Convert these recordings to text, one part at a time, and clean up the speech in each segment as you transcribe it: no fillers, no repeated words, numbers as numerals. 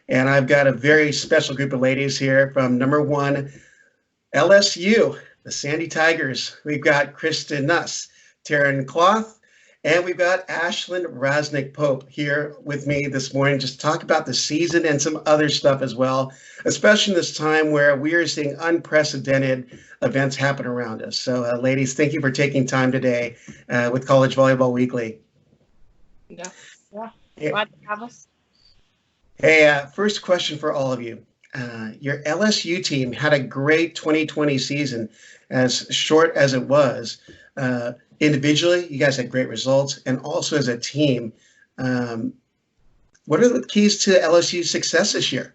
And I've got a very special group of ladies here from number one, LSU, the Sandy Tigers. We've got Kristen Nuss, Taryn, Kloth, and we've got Ashlyn Rasnick-Pope here with me this morning just to talk about the season and some other stuff as well, especially in this time where we are seeing unprecedented events happen around us. So, ladies, thank you for taking time today with College Volleyball Weekly. Yeah. Yeah. Glad to have us. Hey, first question for all of you. Your LSU team had a great 2020 season, as short as it was. Individually, you guys had great results, and also as a team. What are the keys to LSU's success this year?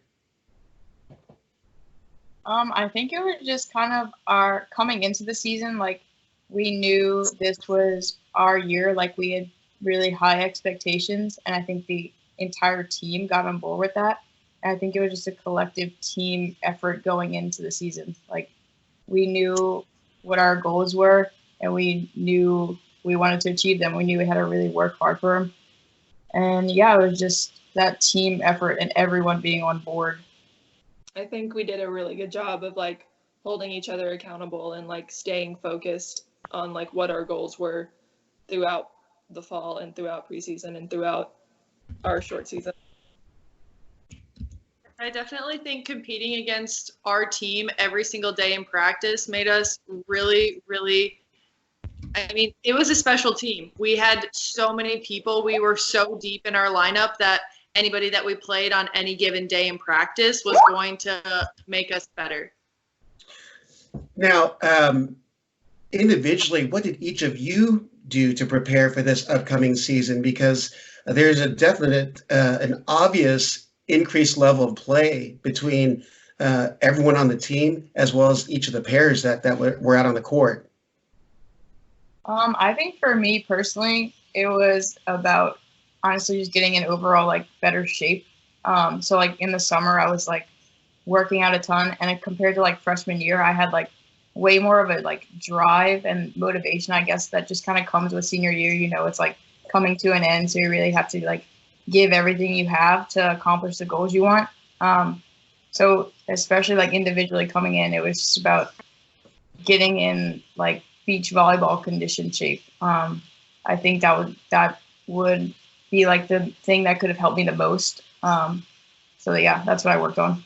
I think it was just kind of our coming into the season, like we knew this was our year, like we had really high expectations, and I think the entire team got on board with that. And I think it was just a collective team effort going into the season. Like we knew what our goals were, and we knew we wanted to achieve them. We knew we had to really work hard for them. And yeah, it was just that team effort and everyone being on board. I think we did a really good job of like holding each other accountable and like staying focused on like what our goals were throughout the fall and throughout preseason and throughout our short season. I definitely think competing against our team every single day in practice made us really, really, I mean, it was a special team. We had so many people. We were so deep in our lineup that anybody that we played on any given day in practice was going to make us better. Now, individually, what did each of you do to prepare for this upcoming season? Because there's a definite, an obvious increased level of play between everyone on the team as well as each of the pairs that were out on the court. I think for me personally, it was about honestly just getting in overall like better shape. So like in the summer, I was like working out a ton, and compared to like freshman year, I had like way more of a like drive and motivation, I guess, that just kind of comes with senior year. You know, it's like coming to an end, so you really have to like give everything you have to accomplish the goals you want. So especially like individually coming in, it was just about getting in like beach volleyball condition shape. I think that would be like the thing that could have helped me the most. So yeah, that's what I worked on.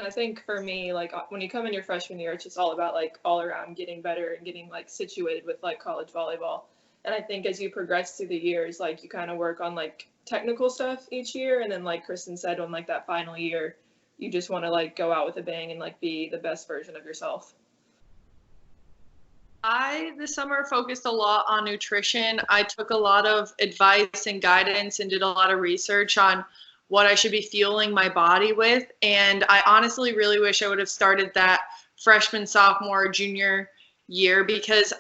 I think for me, like when you come in your freshman year, it's just all about like all around getting better and getting like situated with like college volleyball. And I think as you progress through the years, like you kind of work on like technical stuff each year. And then like Kristen said, on like that final year, you just want to like go out with a bang and like be the best version of yourself. I, this summer, focused a lot on nutrition. I took a lot of advice and guidance and did a lot of research on what I should be fueling my body with. And I honestly really wish I would have started that freshman, sophomore, junior year, because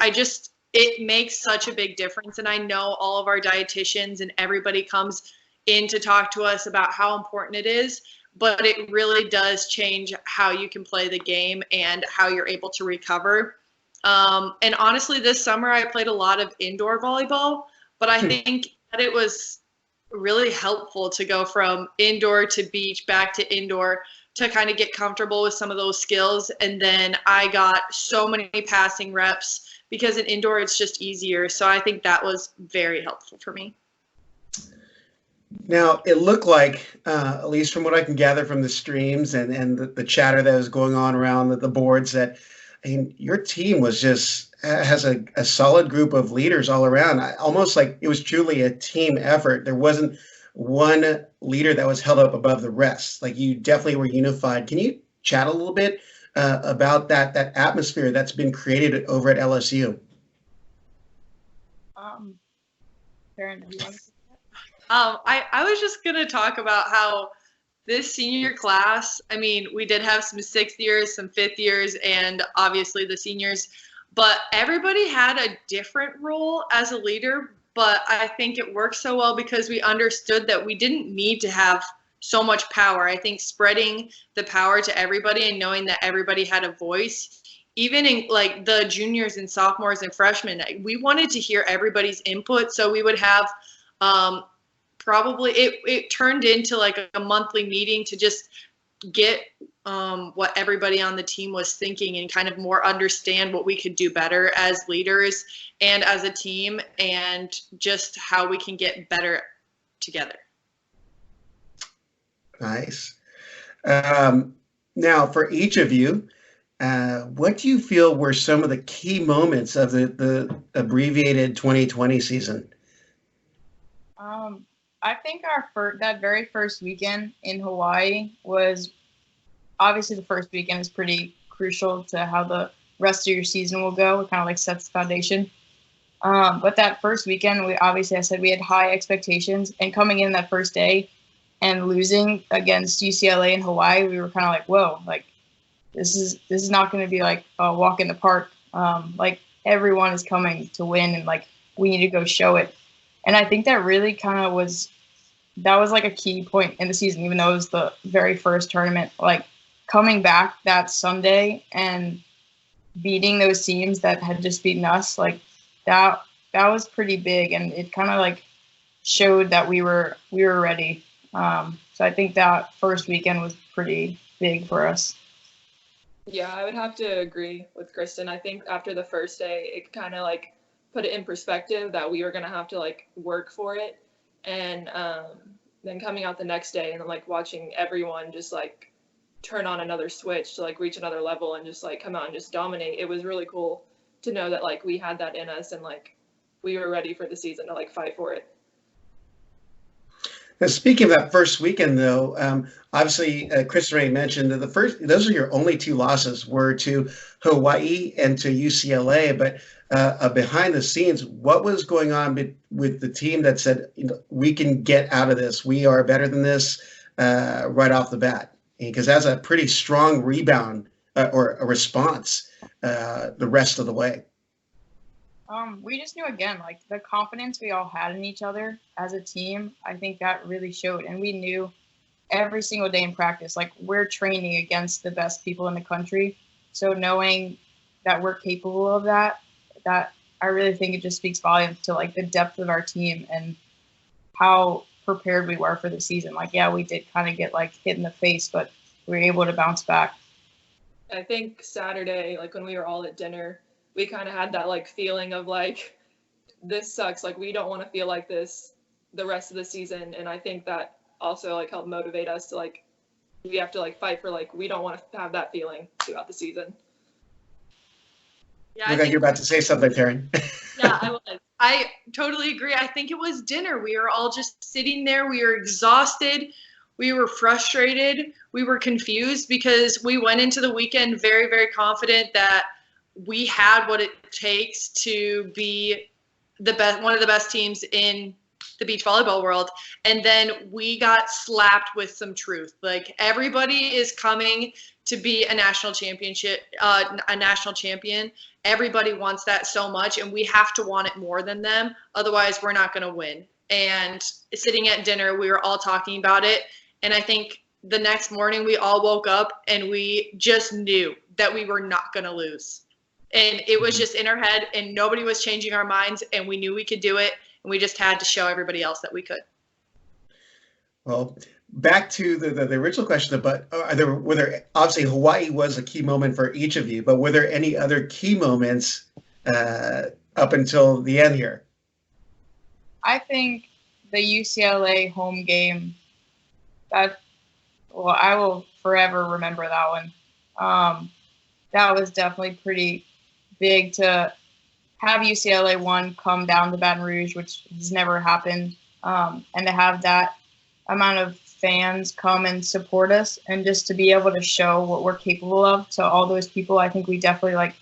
it makes such a big difference. And I know all of our dietitians and everybody comes in to talk to us about how important it is, but it really does change how you can play the game and how you're able to recover. And honestly, this summer I played a lot of indoor volleyball, but I think that it was really helpful to go from indoor to beach back to indoor to kind of get comfortable with some of those skills. And then I got so many passing reps because in indoor it's just easier. So I think that was very helpful for me. Now, it looked like, at least from what I can gather from the streams and the chatter that was going on around the boards, that I mean, your team was just has a solid group of leaders all around. Almost like it was truly a team effort. There wasn't one leader that was held up above the rest. Like you definitely were unified. Can you chat a little bit about that atmosphere that's been created over at LSU? Taryn, do you want to say that? I was just going to talk about how this senior class, I mean, we did have some 6th years, some 5th years, and obviously the seniors, but everybody had a different role as a leader. But I think it worked so well because we understood that we didn't need to have so much power. I think spreading the power to everybody and knowing that everybody had a voice, even in like the juniors and sophomores and freshmen, we wanted to hear everybody's input. So we would have probably it turned into like a monthly meeting to just get what everybody on the team was thinking and kind of more understand what we could do better as leaders and as a team, and just how we can get better together. Nice. Now, for each of you, what do you feel were some of the key moments of the abbreviated 2020 season? I think that very first weekend in Hawaii was obviously the first weekend is pretty crucial to how the rest of your season will go. It kind of like sets the foundation. But that first weekend, I said we had high expectations, and coming in that first day and losing against UCLA in Hawaii, we were kind of like, whoa, like this is not going to be like a walk in the park. Like everyone is coming to win, and like we need to go show it. And I think that really kind of was like a key point in the season, even though it was the very first tournament. Like coming back that Sunday and beating those teams that had just beaten us, like that was pretty big, and it kind of like showed that we were ready. So I think that first weekend was pretty big for us. Yeah, I would have to agree with Kristen. I think after the first day, it kind of like put it in perspective that we were going to have to like work for it. And then coming out the next day and like watching everyone just like turn on another switch to like reach another level and just like come out and just dominate. It was really cool to know that like we had that in us and like we were ready for the season to like fight for it. Now, speaking of that first weekend, though, obviously, Kristen already mentioned that those are your only two losses were to Hawaii and to UCLA. But behind the scenes, what was going on with the team that said, we can get out of this? We are better than this right off the bat. Because that's a pretty strong rebound or a response the rest of the way. We just knew, again, like the confidence we all had in each other as a team. I think that really showed, and we knew every single day in practice, like we're training against the best people in the country. So knowing that we're capable of that I really think it just speaks volumes to like the depth of our team and how prepared we were for the season. Like, yeah, we did kind of get like hit in the face, but we were able to bounce back. I think Saturday, like when we were all at dinner, we kind of had that like feeling of like, this sucks. Like we don't want to feel like this the rest of the season. And I think that also like helped motivate us to like, we have to like fight for like, we don't want to have that feeling throughout the season. Yeah, I think you're about to say something, Taryn. Yeah, I was. I totally agree. I think it was dinner. We were all just sitting there. We were exhausted. We were frustrated. We were confused because we went into the weekend very, very confident that we had what it takes to be the best, one of the best teams in the beach volleyball world. And then we got slapped with some truth. Like everybody is coming to be a national championship, a national champion. Everybody wants that so much, and we have to want it more than them. Otherwise, we're not going to win. And sitting at dinner, we were all talking about it. And I think the next morning we all woke up and we just knew that we were not going to lose. And it was just in our head, and nobody was changing our minds, and we knew we could do it. And we just had to show everybody else that we could. Well, back to the original question, but were there obviously Hawaii was a key moment for each of you, but were there any other key moments up until the end here? I think the UCLA home game, I will forever remember that one. That was definitely pretty big to have UCLA 1 come down to Baton Rouge, which has never happened, and to have that amount of fans come and support us, and just to be able to show what we're capable of to all those people. I think we definitely like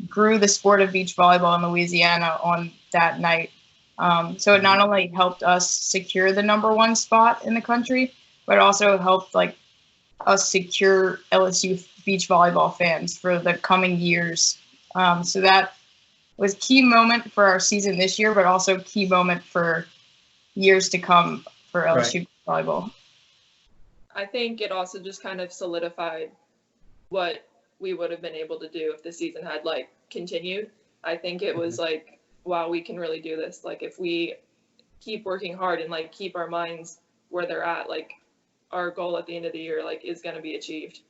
grew the sport of beach volleyball in Louisiana on that night. So it not only helped us secure the #1 spot in the country, but also helped like us secure LSU beach volleyball fans for the coming years. So that was key moment for our season this year, but also key moment for years to come for LSU volleyball. I think it also just kind of solidified what we would have been able to do if the season had like continued. I think it was like, wow, we can really do this. Like if we keep working hard and like keep our minds where they're at. Like our goal at the end of the year like is going to be achieved.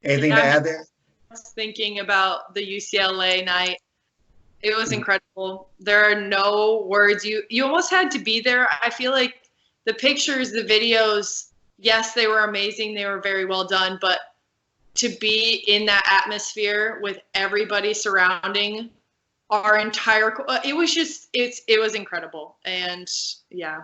Anything to add there? Thinking about the UCLA night, it was incredible. There are no words. You almost had to be there. I feel like the pictures, the videos, yes, they were amazing. They were very well done, but to be in that atmosphere with everybody surrounding our entire, it was incredible. And yeah,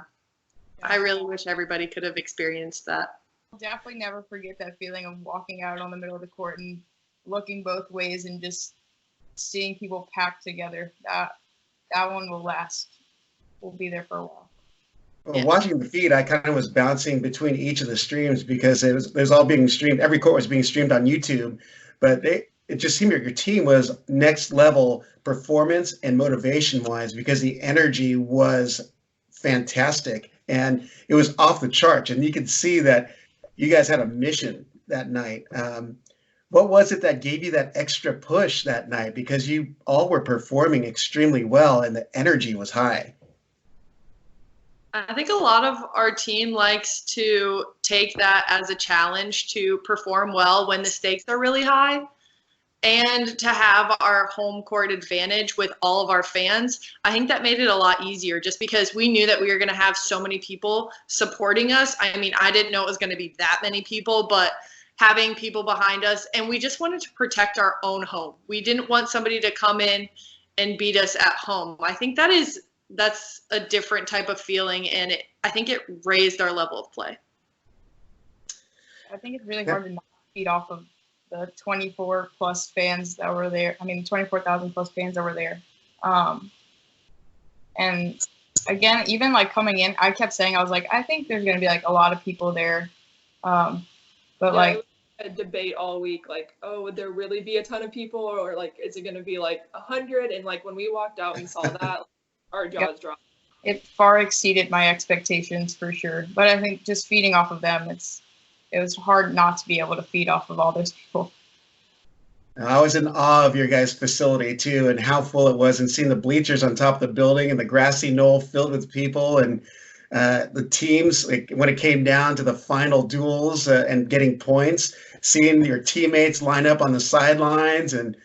I really wish everybody could have experienced that. I'll definitely never forget that feeling of walking out on the middle of the court and looking both ways and just seeing people packed together. That one will last. We'll be there for a while. Well, watching the feed, I kind of was bouncing between each of the streams because it was all being streamed. Every court was being streamed on YouTube, but it just seemed like your team was next level performance and motivation wise because the energy was fantastic and it was off the charts. And you could see that you guys had a mission that night. What was it that gave you that extra push that night? Because you all were performing extremely well and the energy was high. I think a lot of our team likes to take that as a challenge to perform well when the stakes are really high and to have our home court advantage with all of our fans. I think that made it a lot easier just because we knew that we were going to have so many people supporting us. I mean, I didn't know it was going to be that many people, but having people behind us, and we just wanted to protect our own home. We didn't want somebody to come in and beat us at home. I think that's a different type of feeling, and I think it raised our level of play. I think it's really hard to not feed off of the 24 plus fans that were there. I mean, 24,000 plus fans that were there. And again, even like coming in, I kept saying, I was like, I think there's going to be like a lot of people there. But yeah, like a debate all week, like, oh, would there really be a ton of people, or like, is it going to be like 100? And like when we walked out and saw that, our jaws dropped. It far exceeded my expectations for sure. But I think just feeding off of them, it was hard not to be able to feed off of all those people. I was in awe of your guys' facility too, and how full it was, and seeing the bleachers on top of the building and the grassy knoll filled with people, and the teams, like when it came down to the final duels and getting points, seeing your teammates line up on the sidelines, and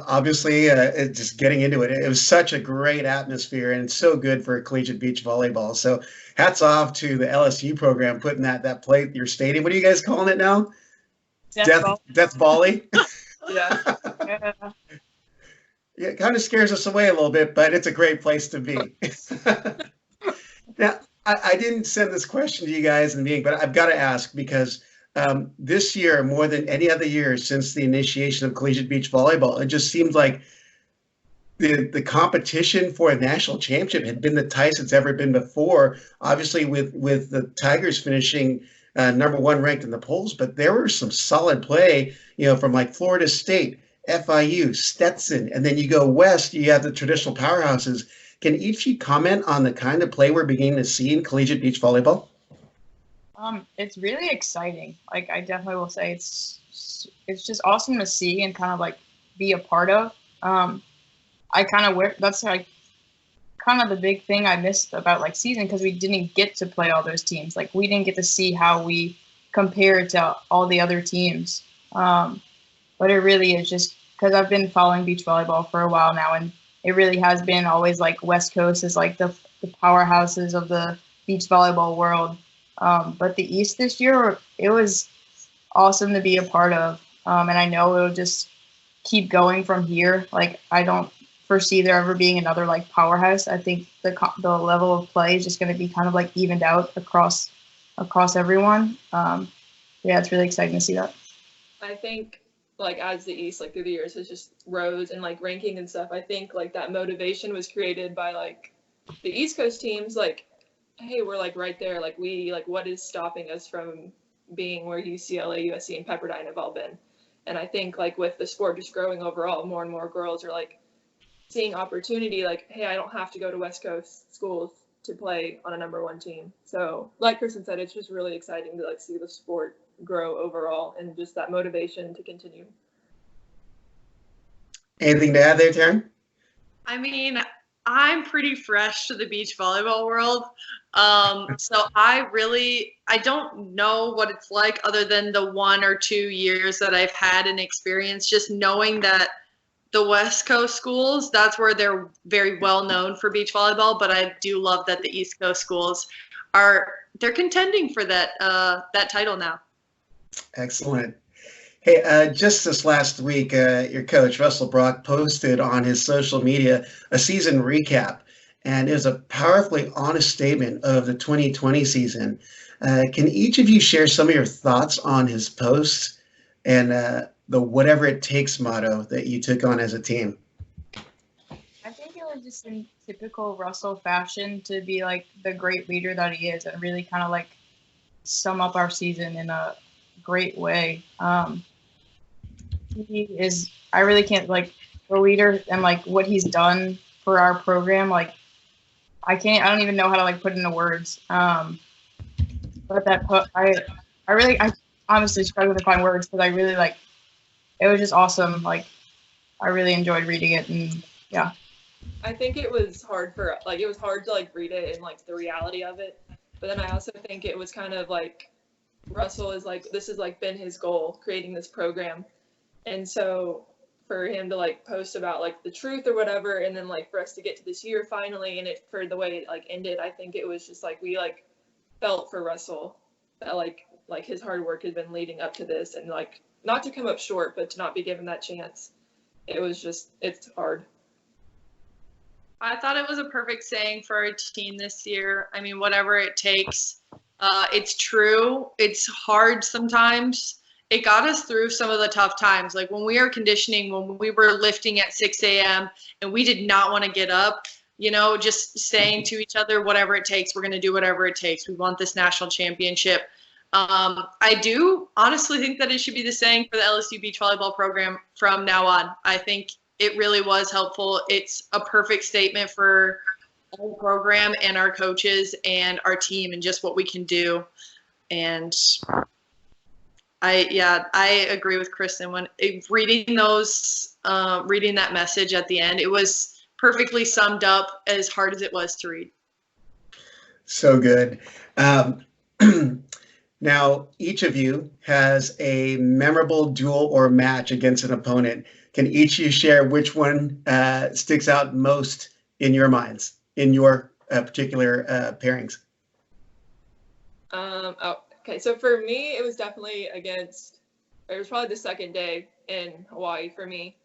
obviously just getting into it. It was such a great atmosphere, and it's so good for collegiate beach volleyball. So hats off to the LSU program putting that play your stadium. What are you guys calling it now? Death Volley. Yeah. Yeah, it kind of scares us away a little bit, but it's a great place to be. Now, I didn't send this question to you guys in the meeting, but I've got to ask because this year, more than any other year since the initiation of collegiate beach volleyball, it just seems like the competition for a national championship had been the tightest it's ever been before. Obviously, with the Tigers finishing number one ranked in the polls, but there were some solid play, from like Florida State, FIU, Stetson, and then you go west, you have the traditional powerhouses. Can each of you comment on the kind of play we're beginning to see in collegiate beach volleyball? It's really exciting. Like, I definitely will say it's just awesome to see and kind of like be a part of. That's like kind of the big thing I missed about like season, because we didn't get to play all those teams. Like, we didn't get to see how we compared to all the other teams. But it really is just because I've been following beach volleyball for a while now, and it really has been always like West Coast is like the powerhouses of the beach volleyball world. But the East this year, it was awesome to be a part of. And I know it'll just keep going from here. Like, I don't foresee there ever being another like powerhouse. I think the level of play is just going to be kind of like evened out across everyone. Yeah, it's really exciting to see that. I think like as the East, like through the years, has just rose and like ranking and stuff. I think like that motivation was created by like the East Coast teams. Like, hey, we're like right there. Like what is stopping us from being where UCLA, USC, and Pepperdine have all been? And I think like with the sport just growing overall, more and more girls are like seeing opportunity. Like, hey, I don't have to go to West Coast schools to play on a number one team. So like Kristen said, it's just really exciting to like see the sport grow overall and just that motivation to continue. Anything to add there, Taryn? I mean, I'm pretty fresh to the beach volleyball world. So I don't know what it's like other than the 1 or 2 years that I've had an experience, just knowing that the West Coast schools, that's where they're very well known for beach volleyball. But I do love that the East Coast schools they're contending for that title now. Excellent. Hey, just this last week, your coach, Russell Brock, posted on his social media a season recap, and it was a powerfully honest statement of the 2020 season. Can each of you share some of your thoughts on his post and the whatever it takes motto that you took on as a team? I think it was just in typical Russell fashion to be like the great leader that he is and really kind of like sum up our season in a great way. I really can't, like, the leader and like what he's done for our program. Like, I don't even know how to like put it into words. But I honestly struggle to find words because I really like, it was just awesome. Like, I really enjoyed reading it, and yeah. I think it was hard to like read it and like the reality of it. But then I also think it was kind of like Russell is like, this has like been his goal, creating this program. And so for him to like post about like the truth or whatever, and then like for us to get to this year finally, and it for the way it like ended, I think it was just like we like felt for Russell that like his hard work had been leading up to this, and like not to come up short, but to not be given that chance. It was just, it's hard. I thought it was a perfect saying for our team this year. I mean, whatever it takes. It's true. It's hard sometimes. It got us through some of the tough times. Like when we were conditioning, when we were lifting at 6 a.m. and we did not want to get up, you know, just saying to each other, whatever it takes, we're going to do whatever it takes. We want this national championship. I do honestly think that it should be the saying for the LSU beach volleyball program from now on. I think it really was helpful. It's a perfect statement for our program and our coaches and our team and just what we can do. And I agree with Kristen when reading that message at the end. It was perfectly summed up as hard as it was to read. So good. Now, each of you has a memorable duel or match against an opponent. Can each of you share which one sticks out most in your minds, in your particular pairings? Okay, so for me, it was definitely it was probably the second day in Hawaii for me.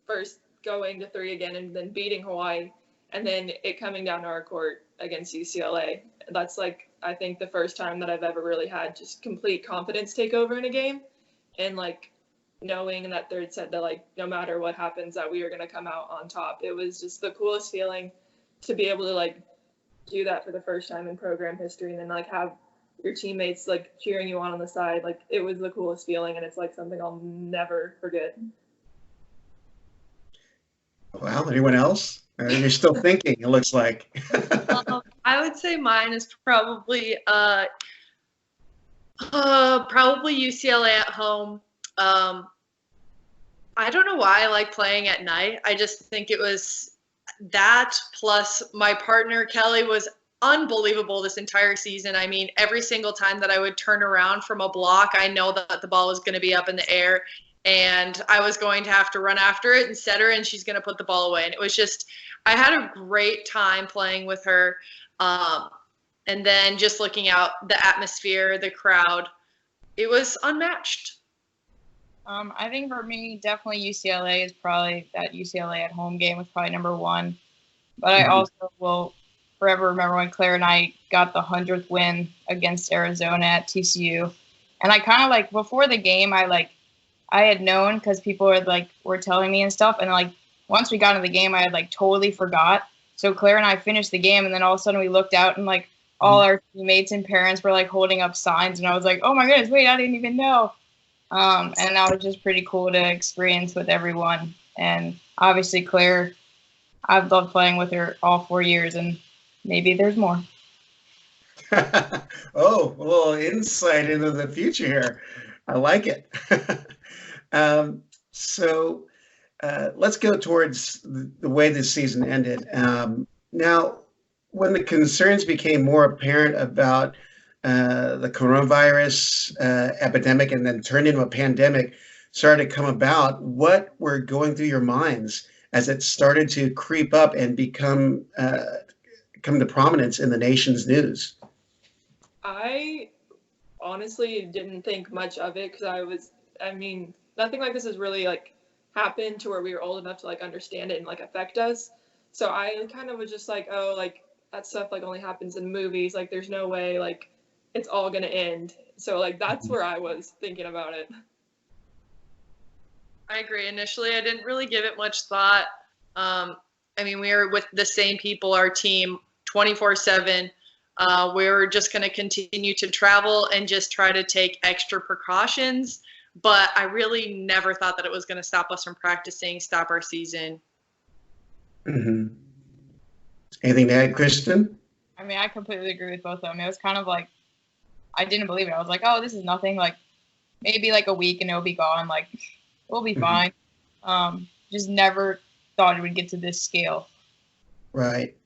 First going to 3 again and then beating Hawaii, and then it coming down to our court against UCLA. That's like, I think the first time that I've ever really had just complete confidence take over in a game, and like knowing that they'd said that like no matter what happens that we were going to come out on top. It was just the coolest feeling to be able to like do that for the first time in program history, and then like have your teammates like cheering you on the side. Like, it was the coolest feeling, and it's like something I'll never forget. Well, anyone else? You're still thinking, it looks like. I would say mine is probably UCLA at home. I don't know why I like playing at night. I just think it was that, plus my partner Kelly was unbelievable this entire season. I mean, every single time that I would turn around from a block, I know that the ball was going to be up in the air and I was going to have to run after it and set her, and she's going to put the ball away. And it was just, I had a great time playing with her. And then just looking out, the atmosphere, the crowd, it was unmatched. I think for me, definitely UCLA is probably, that UCLA at home game was probably number one. But I also will forever remember when Claire and I got the 100th win against Arizona at TCU. And I kind of like, before the game, I had known because people were telling me and stuff. And like, once we got into the game, I had like totally forgot. So Claire and I finished the game, and then all of a sudden we looked out and like all our teammates and parents were like holding up signs. And I was like, oh my goodness, wait, I didn't even know. And that was just pretty cool to experience with everyone. And obviously Claire, I've loved playing with her all 4 years, and maybe there's more. Oh, a little insight into the future here. I like it. So let's go towards the way this season ended. Now, when the concerns became more apparent about the coronavirus epidemic and then turned into a pandemic started to come about, what were going through your minds as it started to creep up and come to prominence in the nation's news? I honestly didn't think much of it because nothing like this has really like happened to where we were old enough to like understand it and like affect us. So I kind of was just like, oh, like that stuff like only happens in movies. Like there's no way like it's all gonna end. So like that's where I was thinking about it. I agree. Initially, I didn't really give it much thought. We were with the same people, our team, 24/7. We were just going to continue to travel and just try to take extra precautions. But I really never thought that it was going to stop us from practicing, stop our season. Mm-hmm. Anything to add, Kristen? I completely agree with both of them. It was kind of like, I didn't believe it. I was like, oh, this is nothing. Like, maybe like a week and it'll be gone. Like, we'll be fine. Just never thought it would get to this scale. Right.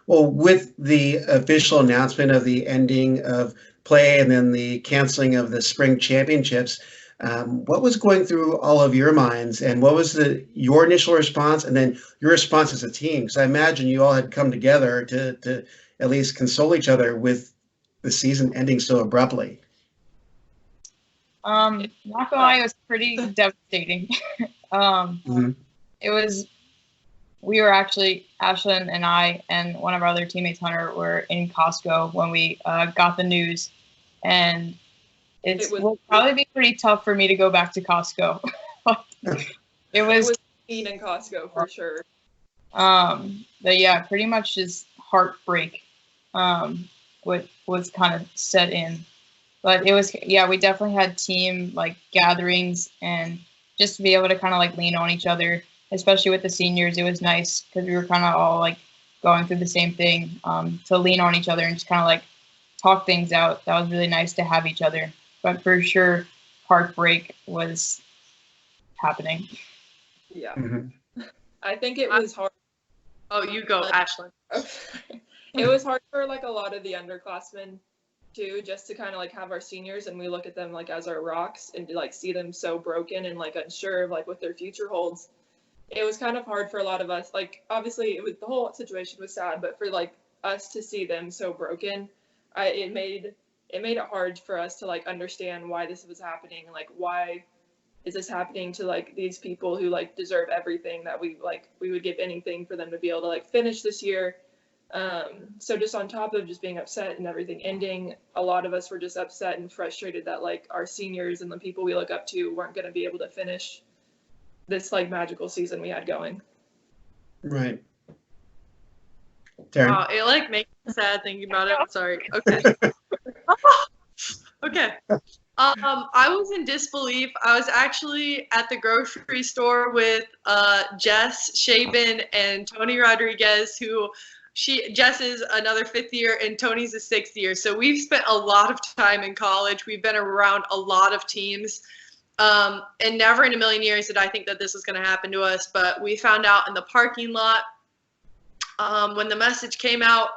Well, with the official announcement of the ending of play and then the canceling of the spring championships, what was going through all of your minds, and what was your initial response and then your response as a team? Because I imagine you all had come together to at least console each other with the season ending so abruptly. Not gonna lie, it was pretty devastating. It was, we were actually, Ashlyn and I and one of our other teammates, Hunter, were in Costco when we got the news, and it will probably be pretty tough for me to go back to Costco. It was mean in Costco for sure. But yeah, pretty much just heartbreak what was kind of set in. But it was, yeah, we definitely had team like gatherings, and just to be able to kind of like lean on each other, especially with the seniors. It was nice because we were kind of all like going through the same thing, to lean on each other and just kind of like talk things out. That was really nice to have each other. But for sure, heartbreak was happening. Yeah. I think it was hard. Oh, you go, Ashlyn. It was hard for like a lot of the underclassmen too, just to kind of like have our seniors and we look at them like as our rocks and to like see them so broken and like unsure of like what their future holds. It was kind of hard for a lot of us. Like obviously it was, the whole situation was sad, but for like us to see them so broken, it made it hard for us to like understand why this was happening, and like why is this happening to like these people who like deserve everything, that we would give anything for them to be able to like finish this year. So just on top of just being upset and everything ending, a lot of us were just upset and frustrated that like our seniors and the people we look up to weren't going to be able to finish this like magical season we had going. Right. Taryn? Wow, it like makes me sad thinking about it. Sorry. Okay. Okay. I was in disbelief. I was actually at the grocery store with Jess Shaben and Tony Rodriguez, Jess is another 5th year and Tony's a 6th year. So we've spent a lot of time in college. We've been around a lot of teams. And never in a million years did I think that this was going to happen to us. But we found out in the parking lot when the message came out,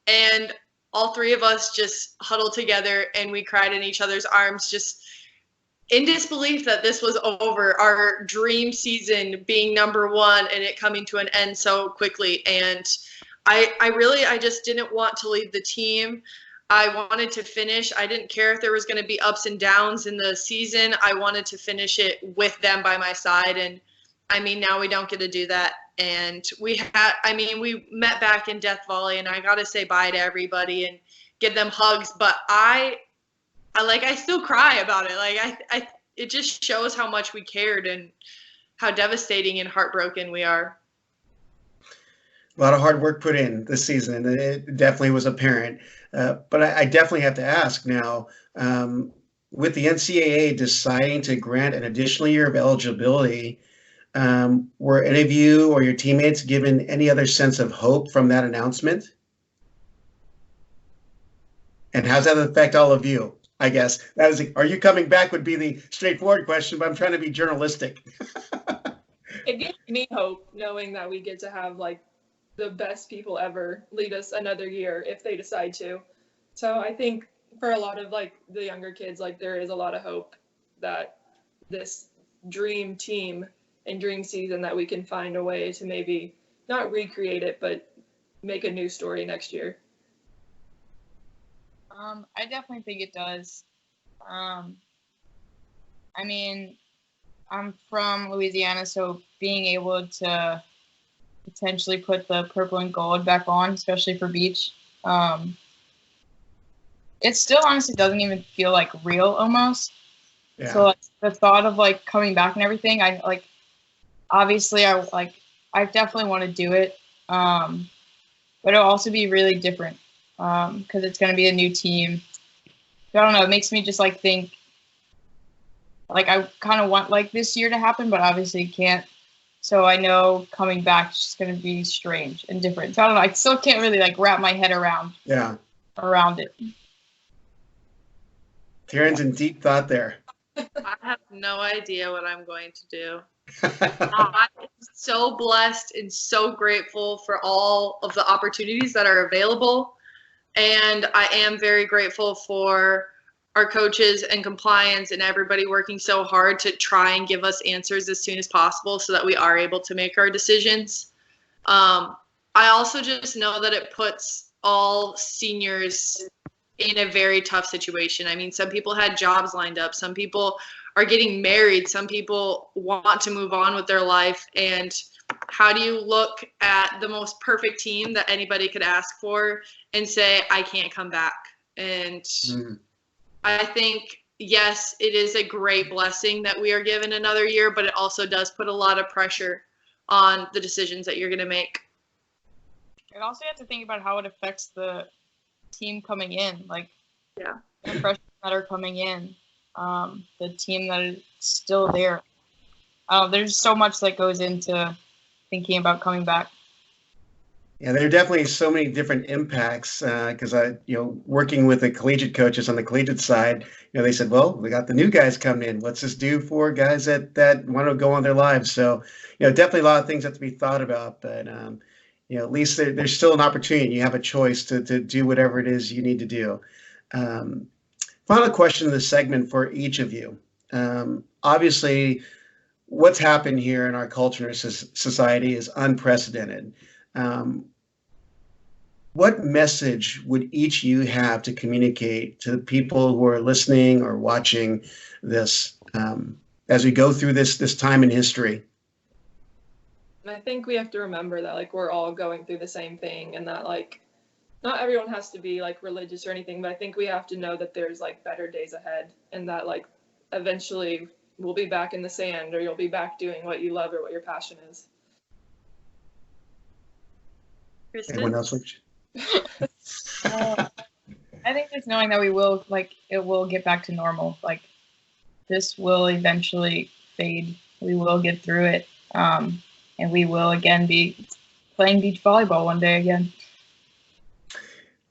and all 3 of us just huddled together and we cried in each other's arms, just in disbelief that this was over, our dream season being #1 and it coming to an end so quickly. And I just didn't want to leave the team. I wanted to finish. I didn't care if there was going to be ups and downs in the season. I wanted to finish it with them by my side. And now we don't get to do that. And we met back in Death Volley, and I got to say bye to everybody and give them hugs. But I still cry about it. Like it just shows how much we cared and how devastating and heartbroken we are. A lot of hard work put in this season, and it definitely was apparent. But I definitely have to ask now, with the NCAA deciding to grant an additional year of eligibility, were any of you or your teammates given any other sense of hope from that announcement? And how's that affect all of you? I guess are you coming back would be the straightforward question, but I'm trying to be journalistic. it gives me hope knowing that we get to have like the best people ever lead us another year if they decide to. So I think for a lot of like the younger kids, like there is a lot of hope that this dream team and dream season that we can find a way to maybe not recreate it, but make a new story next year. I definitely think it does. I mean, I'm from Louisiana, so being able to potentially put the purple and gold back on, especially for beach, it still honestly doesn't even feel like real almost. Yeah. So like, the thought of like coming back and everything, I like obviously I definitely want to do it, but it'll also be really different because it's going to be a new team. So I don't know. It makes me just like think like I kind of want like this year to happen, but obviously can't. So I know coming back is just going to be strange and different. So I don't know. I still can't really like wrap my head around it. Taryn's in deep thought there. I have no idea what I'm going to do. I'm so blessed and so grateful for all of the opportunities that are available. And I am very grateful for our coaches and compliance and everybody working so hard to try and give us answers as soon as possible so that we are able to make our decisions. I also just know that it puts all seniors in a very tough situation. I mean, some people had jobs lined up. Some people are getting married. Some people want to move on with their life. And how do you look at the most perfect team that anybody could ask for and say, I can't come back? And I think, yes, it is a great blessing that we are given another year, but it also does put a lot of pressure on the decisions that you're going to make. And also you have to think about how it affects the team coming in, like the freshmen that are coming in, the team that is still there. There's so much that goes into thinking about coming back. Yeah, there are definitely so many different impacts because working with the collegiate coaches on the collegiate side, they said, well, we got the new guys coming in. What's this do for guys that want to go on their lives? So, definitely a lot of things have to be thought about, but at least there's still an opportunity. You have a choice to do whatever it is you need to do. Final question in this segment for each of you. Obviously, what's happened here in our culture and society is unprecedented. What message would each of you have to communicate to the people who are listening or watching this as we go through this time in history? And I think we have to remember that like we're all going through the same thing, and that like not everyone has to be like religious or anything, but I think we have to know that there's like better days ahead, and that like eventually we'll be back in the sand, or you'll be back doing what you love or what your passion is. Kristen? Anyone else? I think just knowing that it will get back to normal. Like this will eventually fade. We will get through it. And we will again be playing beach volleyball one day again.